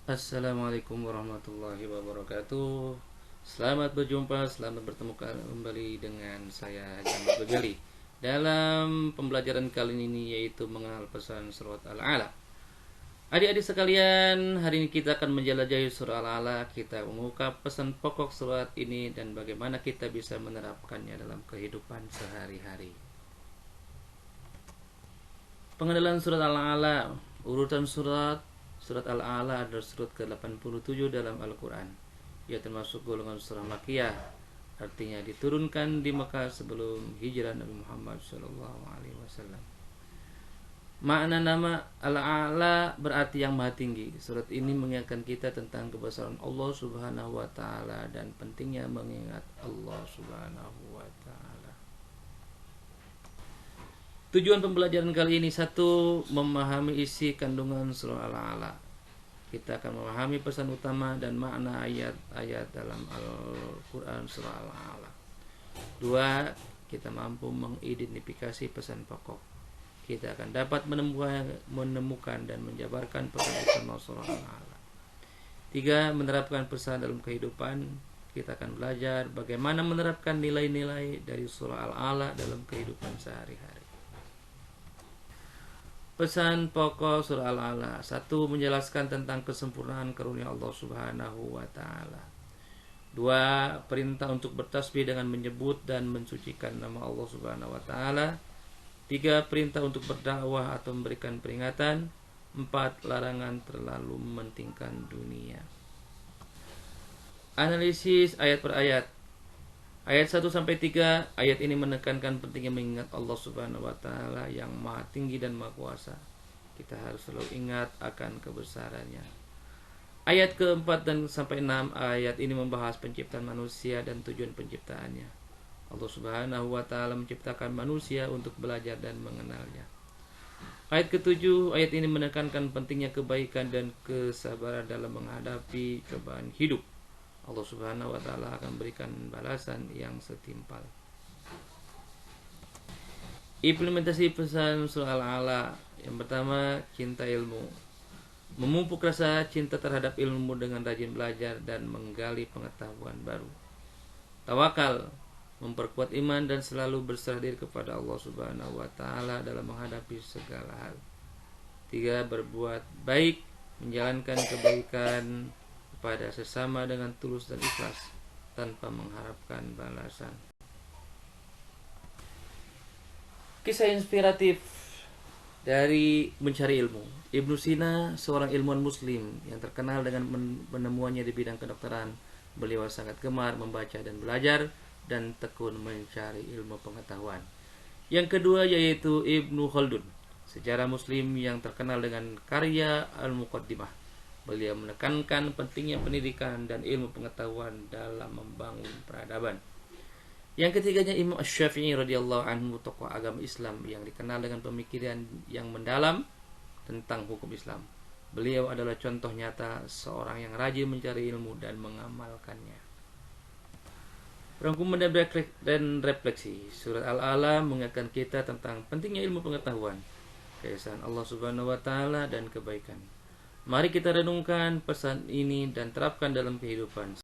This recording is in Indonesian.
Assalamualaikum warahmatullahi wabarakatuh. Selamat berjumpa, selamat bertemu kembali dengan saya Jamal Ghazali dalam pembelajaran kali ini, yaitu mengenal pesan surat Al-Alaq. Adik-adik sekalian, hari ini kita akan menjelajahi surah Al-Alaq. Kita mengungkap pesan pokok surat ini dan bagaimana kita bisa menerapkannya dalam kehidupan sehari-hari. Pengenalan surat Al-Alaq. Urutan surat Al-A'la adalah surat ke-87 dalam Al-Quran. Ia termasuk golongan surah Makkiyah, artinya diturunkan di Mekah sebelum hijrah Nabi Muhammad SAW. Makna nama Al-A'la berarti yang maha tinggi. Surat ini mengingatkan kita tentang kebesaran Allah Subhanahu wa Ta'ala dan pentingnya mengingat Allah Subhanahu wa Ta'ala. Tujuan pembelajaran kali ini: satu, memahami isi kandungan surah Al-Alaq. Kita akan memahami pesan utama dan makna ayat-ayat dalam Al-Quran surah Al-Alaq. Dua, kita mampu mengidentifikasi pesan pokok. Kita akan dapat menemukan dan menjabarkan pesan utama surah Al-Alaq. Tiga, menerapkan pesan dalam kehidupan. Kita akan belajar bagaimana menerapkan nilai-nilai dari surah Al-Alaq dalam kehidupan sehari-hari. Pesan pokok surah Al-Alaq. Satu, menjelaskan tentang kesempurnaan karunia Allah Subhanahu wa Ta'ala. Dua, perintah untuk bertasbih dengan menyebut dan mensucikan nama Allah Subhanahu wa Ta'ala. Tiga, perintah untuk berdakwah atau memberikan peringatan. Empat, larangan terlalu mementingkan dunia. Analisis ayat per ayat. Ayat 1-3, ayat ini menekankan pentingnya mengingat Allah Subhanahu wa Ta'ala yang maha tinggi dan maha kuasa. Kita harus selalu ingat akan kebesarannya. Ayat ke-4 dan sampai 6, ayat ini membahas penciptaan manusia dan tujuan penciptaannya. Allah Subhanahu wa Ta'ala menciptakan manusia untuk belajar dan mengenalnya. Ayat ke-7, ayat ini menekankan pentingnya kebaikan dan kesabaran dalam menghadapi cobaan hidup. Allah Subhanahu wa Ta'ala akan berikan balasan yang setimpal. Implementasi pesan surah Al-Alaq. Yang pertama, cinta ilmu. Memupuk rasa cinta terhadap ilmu dengan rajin belajar dan menggali pengetahuan baru. Tawakal, memperkuat iman dan selalu berserah diri kepada Allah Subhanahu wa Ta'ala dalam menghadapi segala hal. Tiga, berbuat baik, menjalankan kebaikan pada sesama dengan tulus dan ikhlas tanpa mengharapkan balasan. Kisah inspiratif dari mencari ilmu. Ibnu Sina, seorang ilmuwan muslim yang terkenal dengan penemuannya di bidang kedokteran. Beliau sangat gemar membaca dan belajar dan tekun mencari ilmu pengetahuan. Yang kedua yaitu Ibnu Khaldun, sejarah muslim yang terkenal dengan karya Al-Muqaddimah. Beliau menekankan pentingnya pendidikan dan ilmu pengetahuan dalam membangun peradaban. Yang ketiganya Imam Asy-Syafi'i radhiyallahu anhu, tokoh agama Islam yang dikenal dengan pemikiran yang mendalam tentang hukum Islam. Beliau adalah contoh nyata seorang yang rajin mencari ilmu dan mengamalkannya. Rangkuman dan refleksi. Surat Al-Alaq mengingatkan kita tentang pentingnya ilmu pengetahuan, keesaan Allah Subhanahu wa Ta'ala dan kebaikan. Mari kita renungkan pesan ini dan terapkan dalam kehidupan